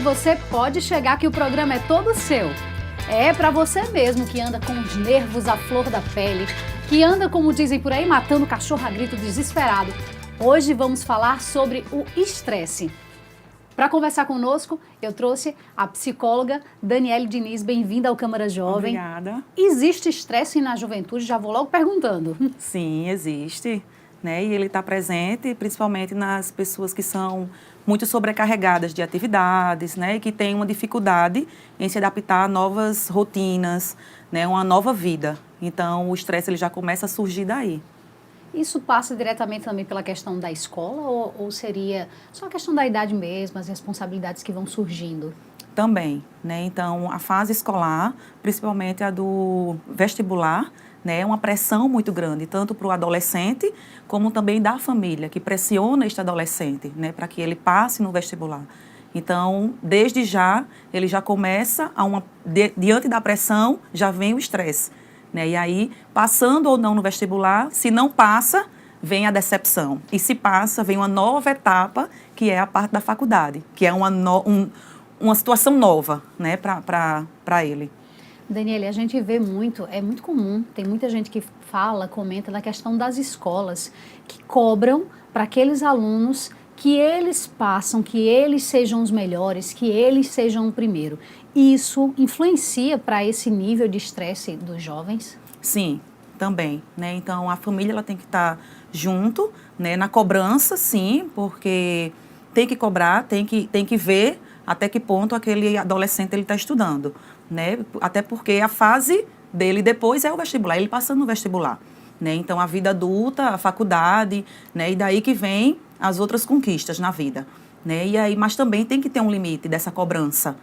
você pode chegar que o programa é todo seu. É para você mesmo que anda com os nervos à flor da pele, que anda, como dizem por aí, matando cachorro a grito desesperado. Hoje vamos falar sobre o estresse. Para conversar conosco, eu trouxe a psicóloga Daniele Diniz. Bem-vinda ao Câmara Jovem. Obrigada. Existe estresse na juventude? Já vou logo perguntando. Sim, existe, né? E ele está presente principalmente nas pessoas que são muito sobrecarregadas de atividades, né? E que têm uma dificuldade em se adaptar a novas rotinas, né? Uma nova vida. Então, o estresse ele já começa a surgir daí. Isso passa diretamente também pela questão da escola ou seria só a questão da idade mesmo, as responsabilidades que vão surgindo? Também, né? Então, a fase escolar, principalmente a do vestibular, né? É uma pressão muito grande, tanto para o adolescente, como também da família, que pressiona este adolescente, né? Para que ele passe no vestibular. Então, desde já, ele já começa, diante da pressão, já vem o estresse. Né? E aí, passando ou não no vestibular, se não passa, vem a decepção. E se passa, vem uma nova etapa, que é a parte da faculdade, que é uma situação nova, né, para ele. Daniele, a gente vê muito, é muito comum, tem muita gente que fala, comenta da questão das escolas, que cobram para aqueles alunos que eles passam, que eles sejam os melhores, que eles sejam o primeiro. Isso influencia para esse nível de estresse dos jovens? Sim, também, né? Então, a família ela tem que estar junto, né? Na cobrança, sim, porque tem que cobrar, tem que ver até que ponto aquele adolescente ele está estudando, né? Até porque a fase dele depois é o vestibular, ele passando no vestibular, né? Então, a vida adulta, a faculdade, né? E daí que vem as outras conquistas na vida, né? E aí, mas também tem que ter um limite dessa cobrança,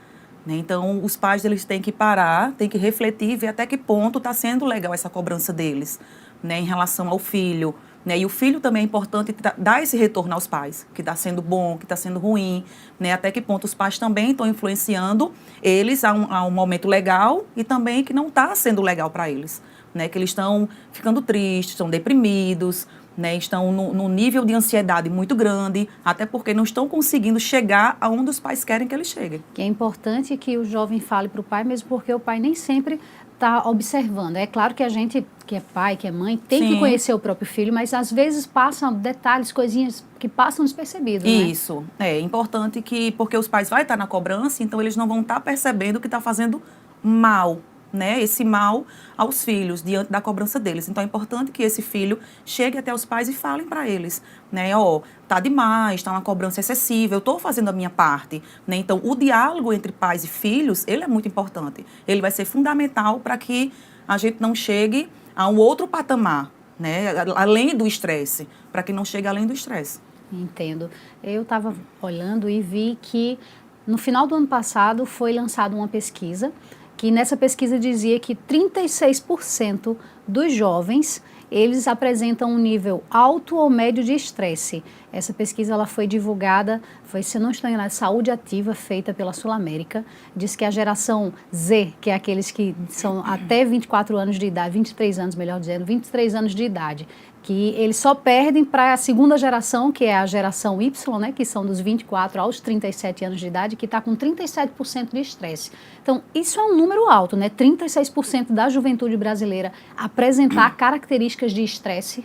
né? Então, os pais eles têm que parar, têm que refletir e ver até que ponto está sendo legal essa cobrança deles, né? Em relação ao filho, né? E o filho também é importante dar esse retorno aos pais, que está sendo bom, que está sendo ruim, né? Até que ponto os pais também estão influenciando eles a um momento legal e também que não está sendo legal para eles, né? Que eles estão ficando tristes, estão deprimidos, né, estão num nível de ansiedade muito grande, até porque não estão conseguindo chegar aonde os pais querem que eles cheguem. Que é importante que o jovem fale para o pai, mesmo porque o pai nem sempre está observando. É claro que a gente, que é pai, que é mãe, tem Sim. que conhecer o próprio filho, mas às vezes passam detalhes, coisinhas que passam despercebidos, né? Isso, é importante porque os pais vão estar na cobrança, então eles não vão estar percebendo que está fazendo mal, né, esse mal aos filhos diante da cobrança deles. Então é importante que esse filho chegue até os pais e falem para eles, né, ó, tá demais, tá uma cobrança excessiva, eu estou fazendo a minha parte, né? Então o diálogo entre pais e filhos, ele é muito importante. Ele vai ser fundamental para que a gente não chegue a um outro patamar, né, além do estresse, para que não chegue além do estresse. Entendo. Eu estava olhando e vi que no final do ano passado foi lançada uma pesquisa que nessa pesquisa dizia que 36% dos jovens, eles apresentam um nível alto ou médio de estresse. Essa pesquisa ela foi divulgada, se não estou enganada, Saúde Ativa, feita pela Sul América. Diz que a geração Z, que é aqueles que são até 24 anos de idade, 23 anos, melhor dizendo, 23 anos de idade, que eles só perdem para a segunda geração, que é a geração Y, né, que são dos 24 aos 37 anos de idade, que está com 37% de estresse. Então, isso é um número alto, né? 36% da juventude brasileira apresentar características de estresse.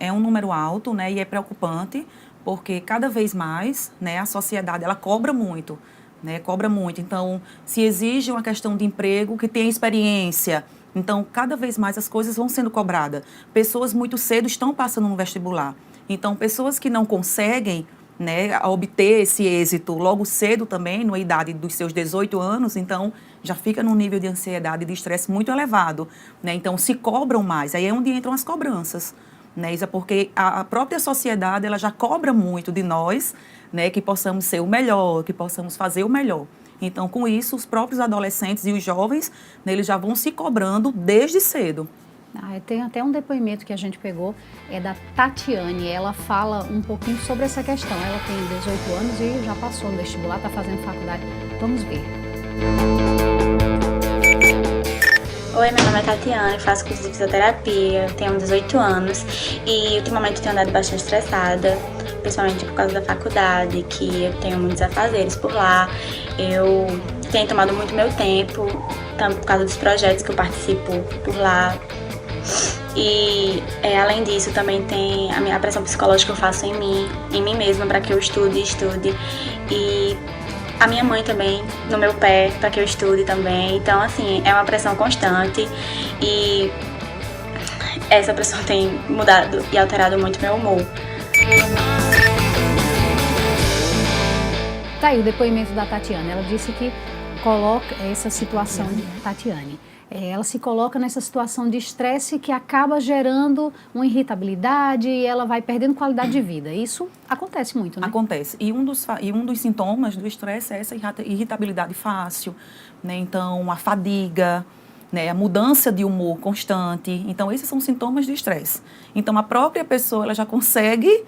É um número alto, né, e é preocupante, porque cada vez mais, né, a sociedade, ela cobra muito, né, cobra muito. Então, se exige uma questão de emprego que tenha experiência, então, cada vez mais as coisas vão sendo cobradas. Pessoas muito cedo estão passando no vestibular. Então, pessoas que não conseguem, né, obter esse êxito logo cedo também, na idade dos seus 18 anos, então já fica num nível de ansiedade e de estresse muito elevado, né? Então, se cobram mais. Aí é onde entram as cobranças, né, Isa? Porque a própria sociedade ela já cobra muito de nós, né, que possamos ser o melhor, que possamos fazer o melhor. Então, com isso, os próprios adolescentes e os jovens, né, eles já vão se cobrando desde cedo. Tem até um depoimento que a gente pegou, é da Tatiane. Ela fala um pouquinho sobre essa questão. Ela tem 18 anos e já passou no vestibular, está fazendo faculdade. Vamos ver. Oi, meu nome é Tatiane, faço curso de fisioterapia, tenho 18 anos e ultimamente tenho andado bastante estressada, principalmente por causa da faculdade, que eu tenho muitos afazeres por lá. Eu tenho tomado muito meu tempo, por causa dos projetos que eu participo por lá. E além disso, também tem a pressão psicológica que eu faço em mim mesma, para que eu estude. E a minha mãe também, no meu pé, para que eu estude também. Então, assim, é uma pressão constante e essa pressão tem mudado e alterado muito meu humor. Tá aí o depoimento da Tatiane. Ela disse que coloca essa situação de Tatiane. Ela se coloca nessa situação de estresse que acaba gerando uma irritabilidade e ela vai perdendo qualidade de vida. Isso acontece muito, né? Acontece. E um dos sintomas do estresse é essa irritabilidade fácil, né? Então, a fadiga, né? A mudança de humor constante. Então, esses são sintomas de estresse. Então, a própria pessoa ela já consegue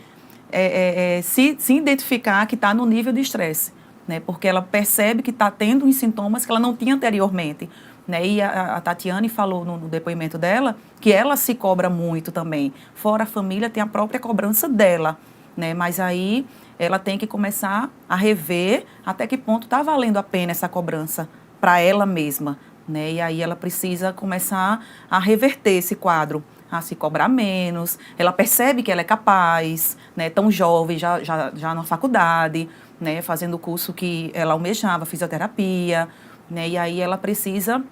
se identificar que está no nível de estresse, né? Porque ela percebe que está tendo uns sintomas que ela não tinha anteriormente. Né? E a Tatiane falou no depoimento dela que ela se cobra muito também. Fora a família, tem a própria cobrança dela. Né? Mas aí ela tem que começar a rever até que ponto está valendo a pena essa cobrança para ela mesma. Né? E aí ela precisa começar a reverter esse quadro, a se cobrar menos. Ela percebe que ela é capaz, né? Tão jovem, já na faculdade, né? Fazendo o curso que ela almejava, fisioterapia. Né? E aí ela precisa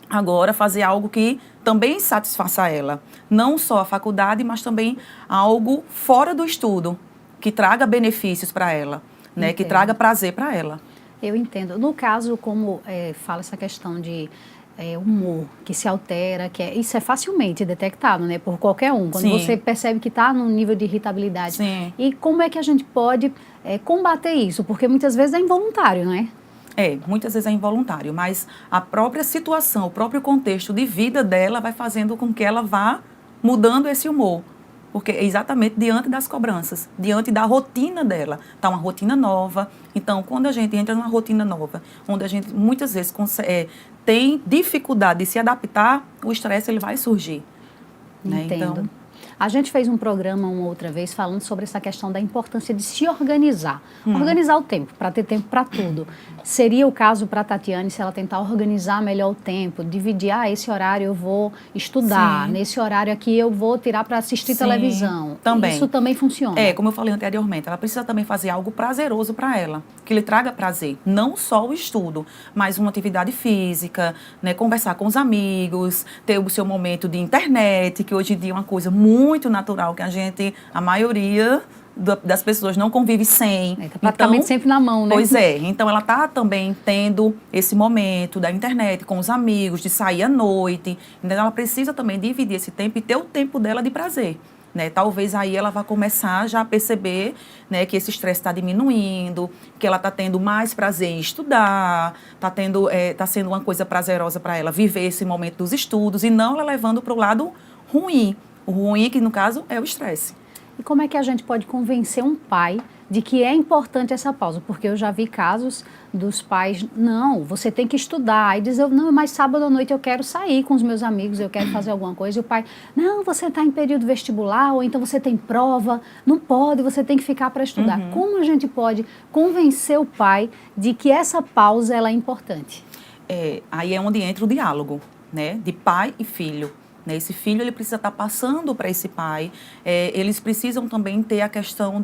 agora fazer algo que também satisfaça ela. Não só a faculdade, mas também algo fora do estudo, que traga benefícios para ela, né? Que traga prazer para ela. Eu entendo. No caso, como fala essa questão de humor, que se altera, isso é facilmente detectado, né? Por qualquer um. Quando Sim. você percebe que está num nível de irritabilidade. Sim. E como é que a gente pode combater isso? Porque muitas vezes é involuntário, não é? Muitas vezes é involuntário, mas a própria situação, o próprio contexto de vida dela vai fazendo com que ela vá mudando esse humor. Porque é exatamente diante das cobranças, diante da rotina dela. Está uma rotina nova. Então, quando a gente entra numa rotina nova, onde a gente muitas vezes tem dificuldade de se adaptar, o estresse ele vai surgir. Né? Entendo. Então, a gente fez um programa uma outra vez falando sobre essa questão da importância de se organizar. Organizar o tempo, para ter tempo para tudo. Seria o caso para a Tatiane se ela tentar organizar melhor o tempo, dividir, esse horário eu vou estudar, Sim. nesse horário aqui eu vou tirar para assistir televisão. Também. Isso também funciona. Como eu falei anteriormente, ela precisa também fazer algo prazeroso para ela, que lhe traga prazer. Não só o estudo, mas uma atividade física, né? Conversar com os amigos, ter o seu momento de internet, que hoje em dia é uma coisa muito natural, que a maioria das pessoas não convive sem. Tá praticamente sempre na mão, né? Pois é. Então, ela está também tendo esse momento da internet com os amigos, de sair à noite. Então, ela precisa também dividir esse tempo e ter o tempo dela de prazer. Né? Talvez aí ela vá começar já a perceber, né, que esse estresse está diminuindo, que ela está tendo mais prazer em estudar, está sendo uma coisa prazerosa para ela viver esse momento dos estudos e não ela levando para o lado ruim. O ruim, que no caso, é o estresse. E como é que a gente pode convencer um pai de que é importante essa pausa? Porque eu já vi casos dos pais, não, você tem que estudar. Aí diz, não, mas sábado à noite eu quero sair com os meus amigos, eu quero fazer alguma coisa. E o pai, não, você está em período vestibular, ou então você tem prova, não pode, você tem que ficar para estudar. Como a gente pode convencer o pai de que essa pausa ela é importante? Aí é onde entra o diálogo, né, de pai e filho. Esse filho ele precisa estar passando para esse pai. Eles precisam também ter a questão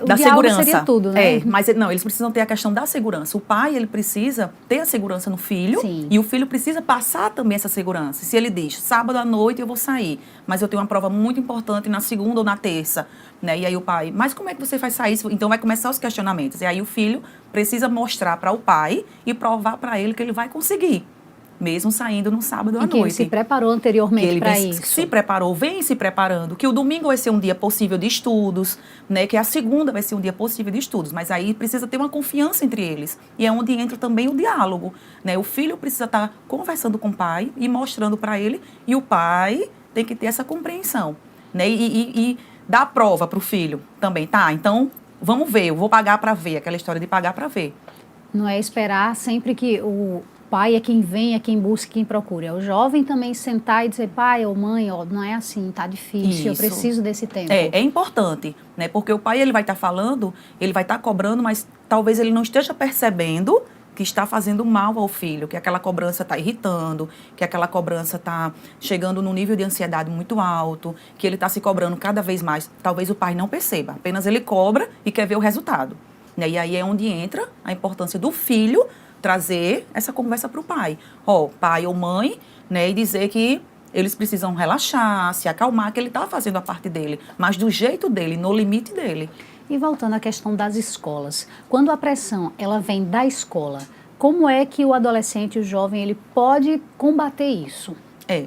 da segurança. Seria tudo, né? Mas não, eles precisam ter a questão da segurança. O pai ele precisa ter a segurança no filho. Sim. E o filho precisa passar também essa segurança. Se ele diz, sábado à noite eu vou sair, mas eu tenho uma prova muito importante na segunda ou na terça, né? E aí o pai, mas como é que você vai sair? Então vai começar os questionamentos. E aí o filho precisa mostrar para o pai e provar para ele que ele vai conseguir. Mesmo saindo no sábado à noite. Que ele se preparou anteriormente para isso. Se preparou, vem se preparando. Que o domingo vai ser um dia possível de estudos, né? Que a segunda vai ser um dia possível de estudos. Mas aí precisa ter uma confiança entre eles. E é onde entra também o diálogo, né? O filho precisa estar conversando com o pai e mostrando para ele. E o pai tem que ter essa compreensão, né? E dar a prova para o filho também. Tá, então vamos ver, eu vou pagar para ver. Aquela história de pagar para ver. Não é esperar sempre que pai é quem vem, é quem busca, quem procura. É o jovem também sentar e dizer, pai ou mãe, ó, não é assim, tá difícil, eu preciso desse tempo. É importante, né? Porque o pai, ele vai estar falando, ele vai estar cobrando, mas talvez ele não esteja percebendo que está fazendo mal ao filho, que aquela cobrança está irritando, que aquela cobrança está chegando num nível de ansiedade muito alto, que ele está se cobrando cada vez mais. Talvez o pai não perceba, apenas ele cobra e quer ver o resultado, né? E aí é onde entra a importância do filho trazer essa conversa para o pai. Pai ou mãe, né? E dizer que eles precisam relaxar, se acalmar, que ele está fazendo a parte dele, mas do jeito dele, no limite dele. E voltando à questão das escolas, quando a pressão ela vem da escola, como é que o adolescente, o jovem, ele pode combater isso?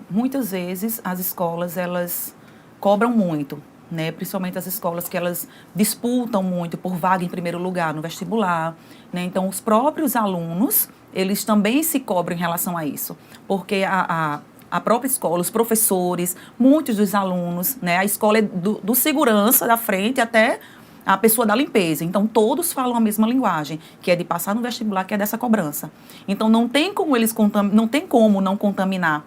Muitas vezes as escolas, elas cobram muito, né? Principalmente as escolas que elas disputam muito por vaga em primeiro lugar no vestibular, né? Então, os próprios alunos, eles também se cobram em relação a isso, porque a própria escola, os professores, muitos dos alunos, né? A escola é do segurança da frente até a pessoa da limpeza. Então, todos falam a mesma linguagem, que é de passar no vestibular, que é dessa cobrança. Então, não tem como não contaminar,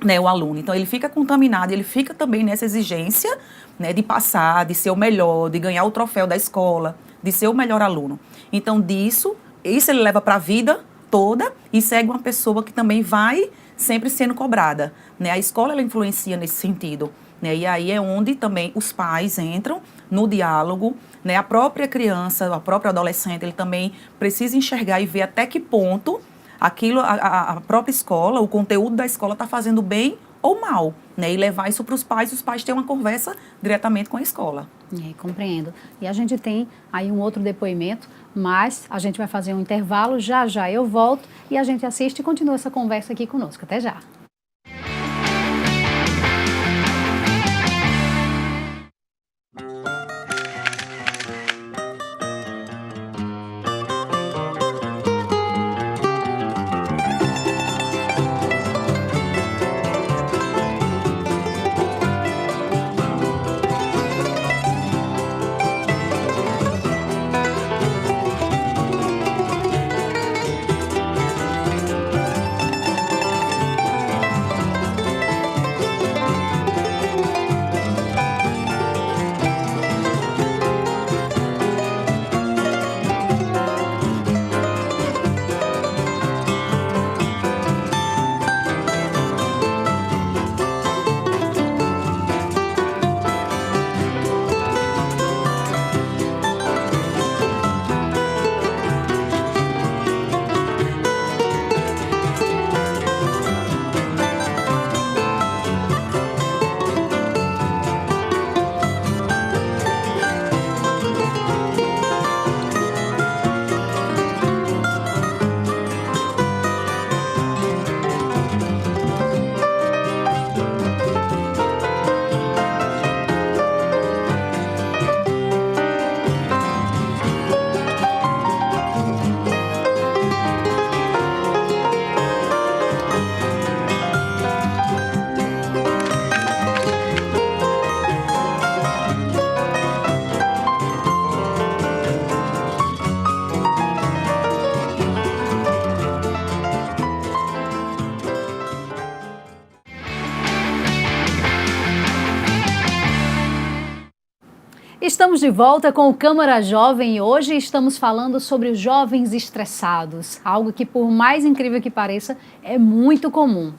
né, o aluno. Então, ele fica contaminado, ele fica também nessa exigência, né, de passar, de ser o melhor, de ganhar o troféu da escola, de ser o melhor aluno. Então, isso ele leva para a vida toda e segue uma pessoa que também vai sempre sendo cobrada, né? A escola, ela influencia nesse sentido, né? E aí é onde também os pais entram no diálogo, né? A própria criança, a própria adolescente, ele também precisa enxergar e ver até que ponto aquilo, a própria escola, o conteúdo da escola está fazendo bem ou mal, né? E levar isso para os pais terem uma conversa diretamente com a escola. Compreendo. E a gente tem aí um outro depoimento, mas a gente vai fazer um intervalo, já eu volto e a gente assiste e continua essa conversa aqui conosco. Até já! Estamos de volta com o Câmara Jovem e hoje estamos falando sobre os jovens estressados, algo que, por mais incrível que pareça, é muito comum.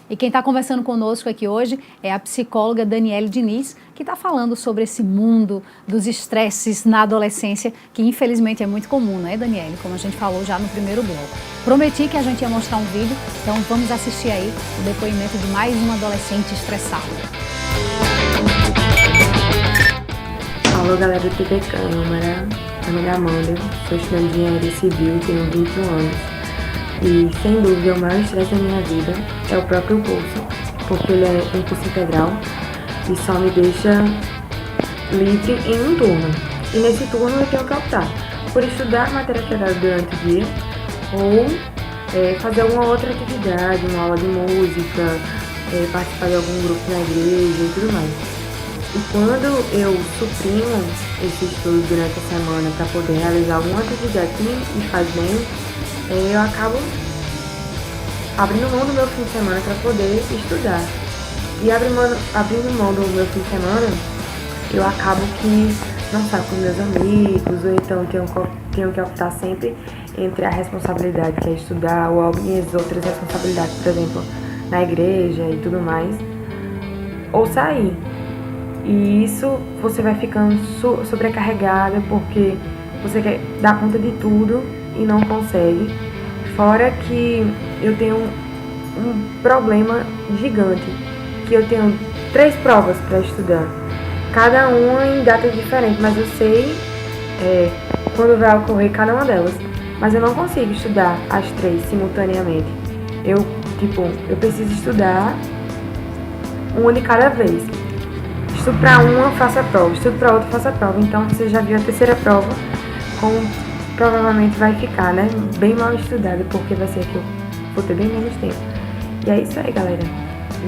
E quem está conversando conosco aqui hoje é a psicóloga Daniele Diniz, que está falando sobre esse mundo dos estresses na adolescência, que infelizmente é muito comum, não é, Daniele? Como a gente falou já no primeiro bloco. Prometi que a gente ia mostrar um vídeo, então vamos assistir aí o depoimento de mais um adolescente estressado. Alô, galera do TV Câmara, meu nome é Amanda, sou estudante de engenharia civil, tenho 21 anos e, sem dúvida, o maior estresse da minha vida é o próprio curso, porque ele é um curso integral e só me deixa livre em um turno. E nesse turno eu tenho que optar por estudar matéria sagrada durante o dia ou fazer alguma outra atividade, uma aula de música, participar de algum grupo na igreja e tudo mais. E quando eu suprimo esse estudo durante a semana para poder realizar alguma atividade que me faz bem, eu acabo abrindo mão do meu fim de semana para poder estudar. E abrindo mão do meu fim de semana, eu acabo que não saio com meus amigos, ou então tenho que optar sempre entre a responsabilidade que é estudar ou minhas outras responsabilidades, por exemplo, na igreja e tudo mais, ou sair. E isso você vai ficando sobrecarregada porque você quer dar conta de tudo e não consegue. Fora que eu tenho um problema gigante, que eu tenho 3 provas para estudar, cada uma em datas diferentes, mas eu sei quando vai ocorrer cada uma delas. Mas eu não consigo estudar as 3 simultaneamente. Eu preciso estudar uma de cada vez. Estudo para uma, faço a prova. Estudo para outra, faço a prova. Então, você já viu a terceira prova, como provavelmente vai ficar, né? Bem mal estudada, porque vai ser que eu vou ter bem menos tempo. E é isso aí, galera.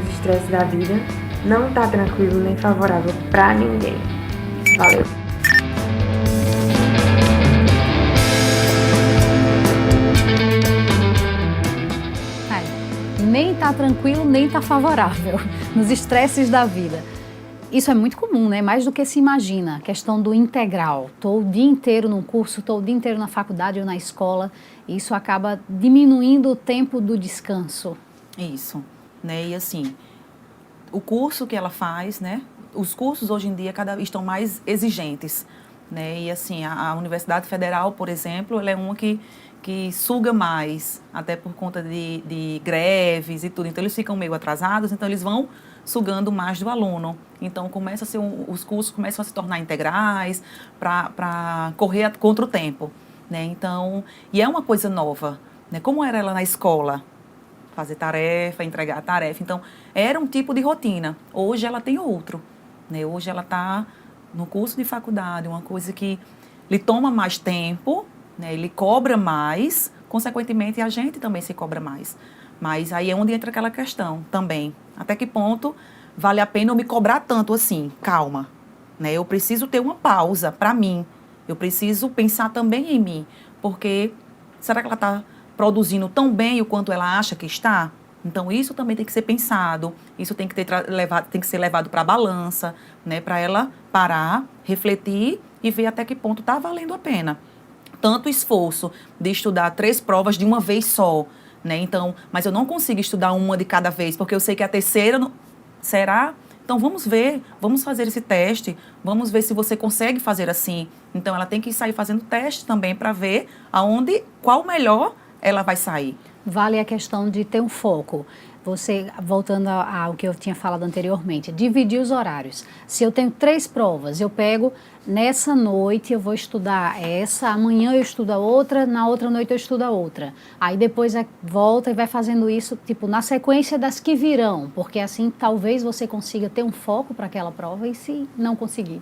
Os estresses da vida não tá tranquilo nem favorável pra ninguém. Valeu! Nem tá tranquilo, nem tá favorável nos estresses da vida. Isso é muito comum, né? Mais do que se imagina. A questão do integral. Estou o dia inteiro num curso, estou o dia inteiro na faculdade ou na escola. E isso acaba diminuindo o tempo do descanso. Isso, né? E assim, o curso que ela faz, né? Os cursos hoje em dia estão mais exigentes, né? E assim, a Universidade Federal, por exemplo, ela é uma que suga mais, até por conta de greves e tudo. Então, eles ficam meio atrasados, então eles vão sugando mais do aluno. Então, os cursos começam a se tornar integrais para correr contra o tempo, né? Então, e é uma coisa nova, né? Como era ela na escola? Fazer tarefa, entregar tarefa. Então, era um tipo de rotina. Hoje ela tem outro, né? Hoje ela está no curso de faculdade, uma coisa que lhe toma mais tempo, né? Ele cobra mais, consequentemente a gente também se cobra mais. Mas aí é onde entra aquela questão também. Até que ponto vale a pena eu me cobrar tanto assim? Calma, né? Eu preciso ter uma pausa para mim. Eu preciso pensar também em mim. Porque será que ela está produzindo tão bem o quanto ela acha que está? Então isso também tem que ser pensado. Isso tem que ser levado para a balança, né? Para ela parar, refletir e ver até que ponto está valendo a pena. Tanto esforço de estudar 3 provas de uma vez só, né? Então, mas eu não consigo estudar uma de cada vez, porque eu sei que a terceira será. Então, vamos ver, vamos fazer esse teste, vamos ver se você consegue fazer assim. Então, ela tem que sair fazendo teste também para ver qual melhor ela vai sair. Vale a questão de ter um foco. Você, voltando ao que eu tinha falado anteriormente, dividir os horários. Se eu tenho 3 provas, eu pego nessa noite, eu vou estudar essa, amanhã eu estudo a outra, na outra noite eu estudo a outra. Aí depois volta e vai fazendo isso, tipo, na sequência das que virão, porque assim talvez você consiga ter um foco para aquela prova e se não conseguir.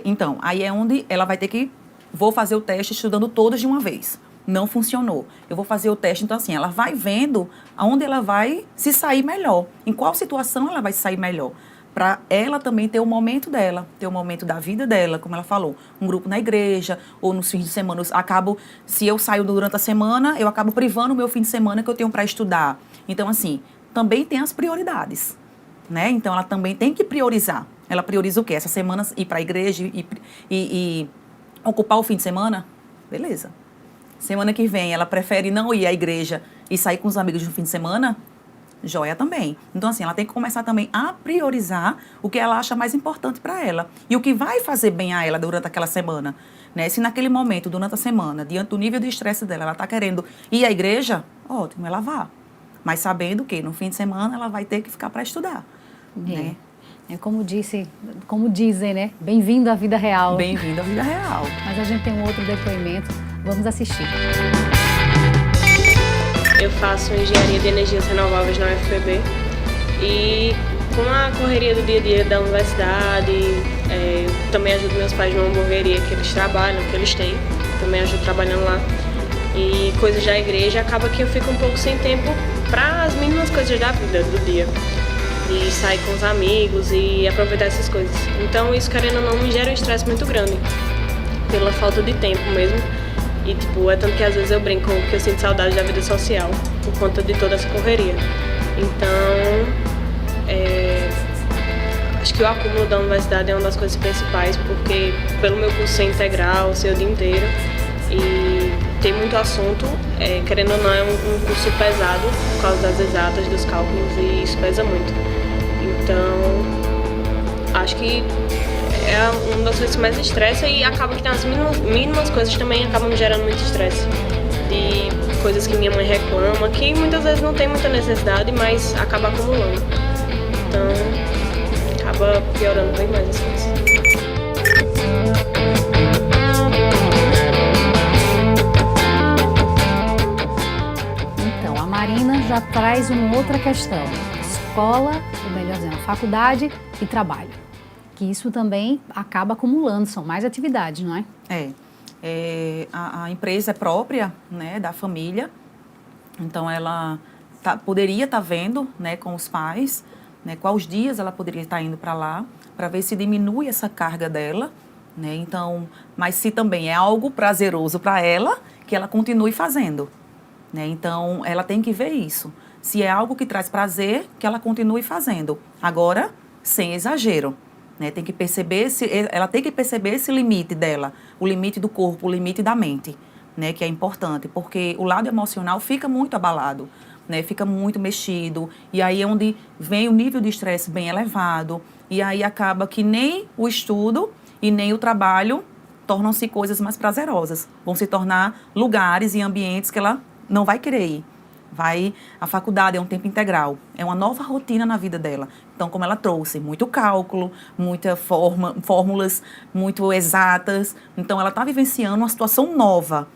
Então, aí é onde ela vai ter que, vou fazer o teste estudando todas de uma vez. Não funcionou. Eu vou fazer o teste, então assim, ela vai vendo aonde ela vai se sair melhor, em qual situação ela vai se sair melhor, para ela também ter o momento dela, ter o momento da vida dela, como ela falou, um grupo na igreja, ou nos fins de semana, se eu saio durante a semana, eu acabo privando o meu fim de semana que eu tenho para estudar. Então assim, também tem as prioridades, né? Então ela também tem que priorizar. Ela prioriza o quê? Essa semana ir para a igreja e ocupar o fim de semana? Beleza. Semana que vem, ela prefere não ir à igreja e sair com os amigos no fim de semana? Joia também. Então, assim, ela tem que começar também a priorizar o que ela acha mais importante para ela. E o que vai fazer bem a ela durante aquela semana. Né? Se naquele momento, durante a semana, diante do nível de estresse dela, ela está querendo ir à igreja, ótimo, ela vá. Mas sabendo que no fim de semana ela vai ter que ficar para estudar. Né? É como dizem, né? Bem-vindo à vida real. Bem-vindo à vida real. Mas a gente tem um outro depoimento. Vamos assistir. Eu faço engenharia de energias renováveis na UFPB e com a correria do dia a dia da universidade, eu também ajudo meus pais numa hamburgueria que eles trabalham, que eles têm, também ajudo trabalhando lá. E coisas da igreja, acaba que eu fico um pouco sem tempo para as mínimas coisas da vida, do dia. E sair com os amigos e aproveitar essas coisas. Então isso, querendo ou não, me gera um estresse muito grande, pela falta de tempo mesmo. E, tipo, é tanto que às vezes eu brinco que eu sinto saudade da vida social por conta de toda essa correria. Então, acho que o acúmulo da universidade é uma das coisas principais, porque pelo meu curso ser integral, ser o dia inteiro, e tem muito assunto, querendo ou não, é um curso pesado por causa das exatas, dos cálculos, e isso pesa muito. Então, acho que é uma das coisas que mais estressa, e acaba que as mínimas coisas também acabam me gerando muito estresse. De coisas que minha mãe reclama, que muitas vezes não tem muita necessidade, mas acaba acumulando. Então, acaba piorando bem mais as coisas. Então, a Marina já traz uma outra questão. Escola, ou melhor dizendo, faculdade e trabalho. Que isso também acaba acumulando, são mais atividades, não é? A empresa é própria, né, da família, então ela poderia estar vendo, né, com os pais, né, quais dias ela poderia estar indo para lá, para ver se diminui essa carga dela, né, então, mas se também é algo prazeroso para ela, que ela continue fazendo, né, então ela tem que ver isso, se é algo que traz prazer, que ela continue fazendo, agora, sem exagero. Né, tem que perceber ela tem que perceber esse limite dela, o limite do corpo, o limite da mente, né, que é importante, porque o lado emocional fica muito abalado, né, fica muito mexido, e aí é onde vem o nível de estresse bem elevado, e aí acaba que nem o estudo e nem o trabalho tornam-se coisas mais prazerosas, vão se tornar lugares e ambientes que ela não vai querer ir. A faculdade é um tempo integral, é uma nova rotina na vida dela. Então, como ela trouxe, muito cálculo, muitas fórmulas muito exatas. Então, ela está vivenciando uma situação nova,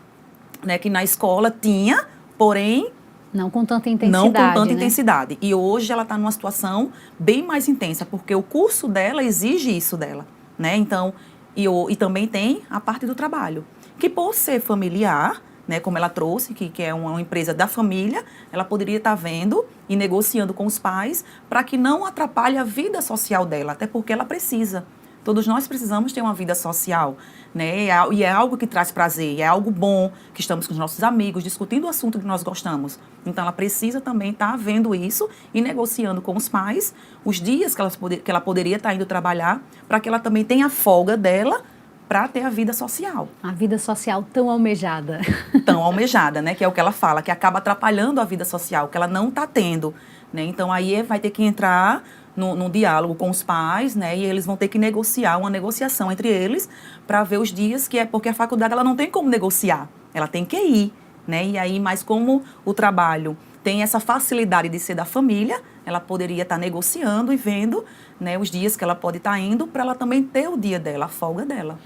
né, que na escola tinha, porém... Não com tanta intensidade, Não com tanta né? intensidade. E hoje ela está numa situação bem mais intensa, porque o curso dela exige isso dela, né? Então, e também tem a parte do trabalho, que por ser familiar... Né, como ela trouxe, que é uma empresa da família, ela poderia estar vendo e negociando com os pais para que não atrapalhe a vida social dela, até porque ela precisa. Todos nós precisamos ter uma vida social, né, e é algo que traz prazer, é algo bom, que estamos com os nossos amigos, discutindo o assunto que nós gostamos. Então, ela precisa também estar vendo isso e negociando com os pais os dias que ela poderia estar indo trabalhar, para que ela também tenha a folga dela, para ter a vida social. A vida social tão almejada. Tão almejada, né? Que é o que ela fala, que acaba atrapalhando a vida social, que ela não está tendo, né? Então, aí vai ter que entrar num diálogo com os pais, né? E eles vão ter que negociar, uma negociação entre eles, para ver os dias que porque a faculdade ela não tem como negociar, ela tem que ir, né? E aí, mas como o trabalho tem essa facilidade de ser da família, ela poderia estar negociando e vendo, né, os dias que ela pode estar indo, para ela também ter o dia dela, a folga dela.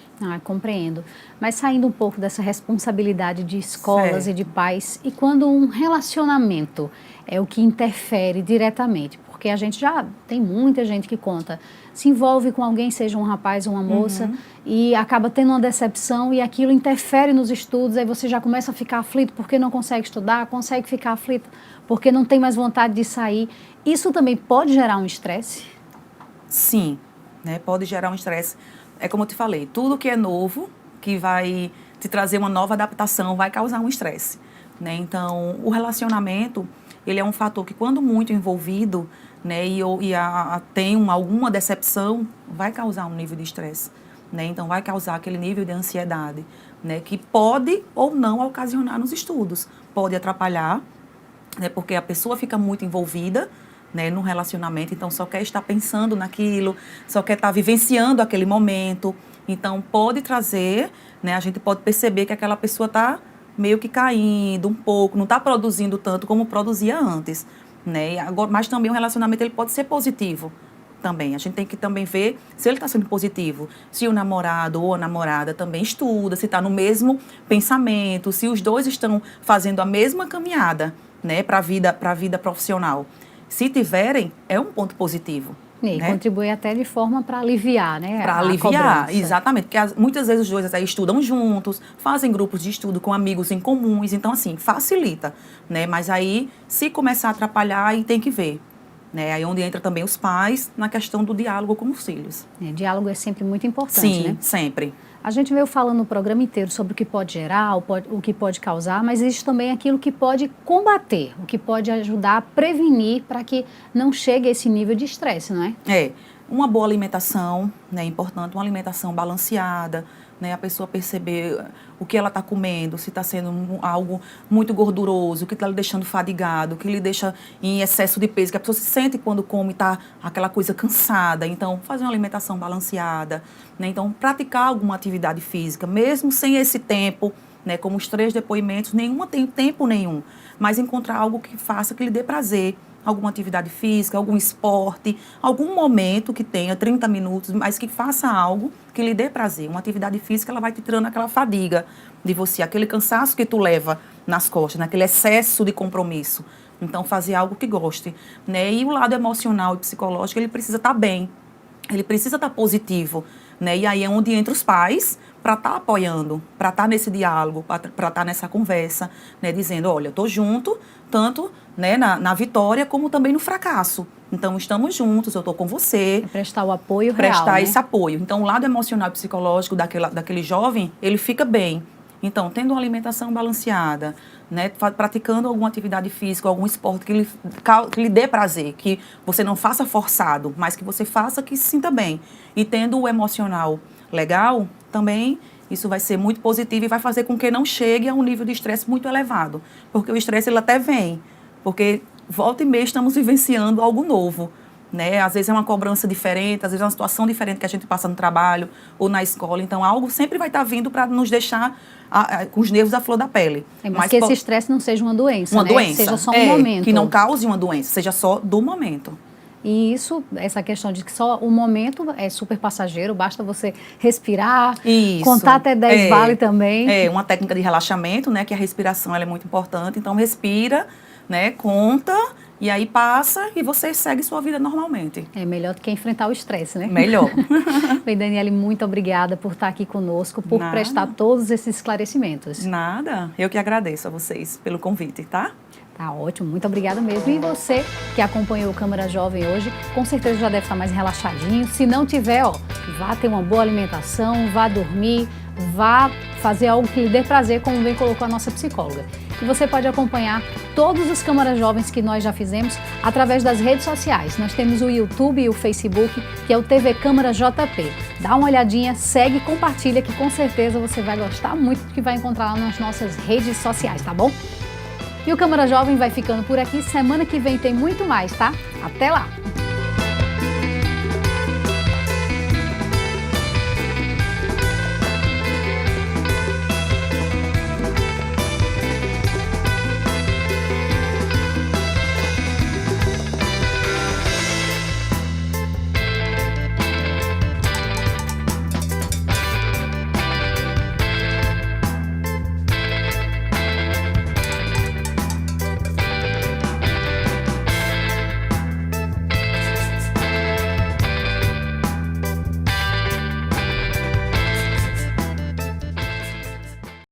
Compreendo. Mas saindo um pouco dessa responsabilidade de escolas Certo. e de pais, e quando um relacionamento é o que interfere diretamente, porque a gente já tem muita gente que conta, se envolve com alguém, seja um rapaz ou uma moça, e acaba tendo uma decepção e aquilo interfere nos estudos, aí você já começa a ficar aflito porque não consegue estudar, consegue ficar aflito porque não tem mais vontade de sair. Isso também pode gerar um estresse? Sim, né, pode gerar um estresse. É como eu te falei, tudo que é novo, que vai te trazer uma nova adaptação, vai causar um estresse, né? Então, o relacionamento, ele é um fator que, quando muito envolvido, né, tem alguma decepção, vai causar um nível de estresse, né? Então, vai causar aquele nível de ansiedade, né, que pode ou não ocasionar nos estudos. Pode atrapalhar, né, porque a pessoa fica muito envolvida, né, no relacionamento, então só quer estar pensando naquilo, só quer estar vivenciando aquele momento. Então, pode trazer, né, a gente pode perceber que aquela pessoa está meio que caindo um pouco, não está produzindo tanto como produzia antes, né? Agora, mas também o relacionamento ele pode ser positivo também. A gente tem que também ver se ele está sendo positivo, se o namorado ou a namorada também estuda, se está no mesmo pensamento, se os dois estão fazendo a mesma caminhada, né, para a vida profissional. Se tiverem, é um ponto positivo. E né? contribui até de forma para aliviar, né? Para aliviar, exatamente. Porque muitas vezes os dois até estudam juntos, fazem grupos de estudo com amigos em comuns. Então, assim, facilita, né? Mas aí, se começar a atrapalhar, aí tem que ver, né? Aí onde entra também os pais na questão do diálogo com os filhos. Diálogo é sempre muito importante, Sim, né? sempre. A gente veio falando o programa inteiro sobre o que pode gerar, o que pode causar, mas existe também aquilo que pode combater, o que pode ajudar a prevenir para que não chegue a esse nível de estresse, não é? Uma boa alimentação, né, é importante, uma alimentação balanceada, né, a pessoa perceber o que ela está comendo, se está sendo algo muito gorduroso, o que está lhe deixando fadigado, o que lhe deixa em excesso de peso, que a pessoa se sente quando come, está aquela coisa cansada. Então, fazer uma alimentação balanceada, né, então, praticar alguma atividade física, mesmo sem esse tempo, né, como os 3 depoimentos, nenhuma tem tempo nenhum, mas encontrar algo que faça, que lhe dê prazer, alguma atividade física, algum esporte, algum momento que tenha 30 minutos, mas que faça algo que lhe dê prazer. Uma atividade física, ela vai te tirando aquela fadiga de você, aquele cansaço que tu leva nas costas, naquele excesso de compromisso. Então, fazer algo que goste, né? E o lado emocional e psicológico, ele precisa estar bem, ele precisa estar positivo, né? E aí é onde entra os pais para estar apoiando, para estar nesse diálogo, para estar nessa conversa, né? Dizendo, olha, eu estou junto, tanto, né, na vitória como também no fracasso. Então, estamos juntos, eu estou com você. Prestar o apoio real, prestar né? esse apoio. Então, o lado emocional e psicológico daquele jovem, ele fica bem. Então, tendo uma alimentação balanceada, né, praticando alguma atividade física, algum esporte que lhe dê prazer, que você não faça forçado, mas que você faça que se sinta bem. E tendo o emocional legal, também isso vai ser muito positivo e vai fazer com que não chegue a um nível de estresse muito elevado. Porque o estresse, ele até vem, porque volta e meia estamos vivenciando algo novo, né? Às vezes é uma cobrança diferente, às vezes é uma situação diferente que a gente passa no trabalho ou na escola. Então, algo sempre vai estar vindo para nos deixar com os nervos à flor da pele. Mas que esse estresse não seja uma doença, uma né? doença. Seja só um momento. Que não cause uma doença, seja só do momento. E isso, essa questão de que só o momento é super passageiro, basta você respirar, contar até 10 vale também. É uma técnica de relaxamento, né? Que a respiração ela é muito importante. Então, respira, né? Conta, e aí passa e você segue sua vida normalmente. É melhor do que enfrentar o estresse, né? Melhor. Bem, Daniele, muito obrigada por estar aqui conosco, por Nada. prestar todos esses esclarecimentos. Nada. Eu que agradeço a vocês pelo convite, tá? Tá ótimo, muito obrigada mesmo. E você que acompanhou o Câmara Jovem hoje, com certeza já deve estar mais relaxadinho. Se não tiver, vá ter uma boa alimentação, vá dormir, vá fazer algo que lhe dê prazer, como bem colocou a nossa psicóloga. E você pode acompanhar todos os Câmaras Jovens que nós já fizemos através das redes sociais. Nós temos o YouTube e o Facebook, que é o TV Câmara JP. Dá uma olhadinha, segue e compartilha, que com certeza você vai gostar muito do que vai encontrar lá nas nossas redes sociais, tá bom? E o Câmara Jovem vai ficando por aqui. Semana que vem tem muito mais, tá? Até lá!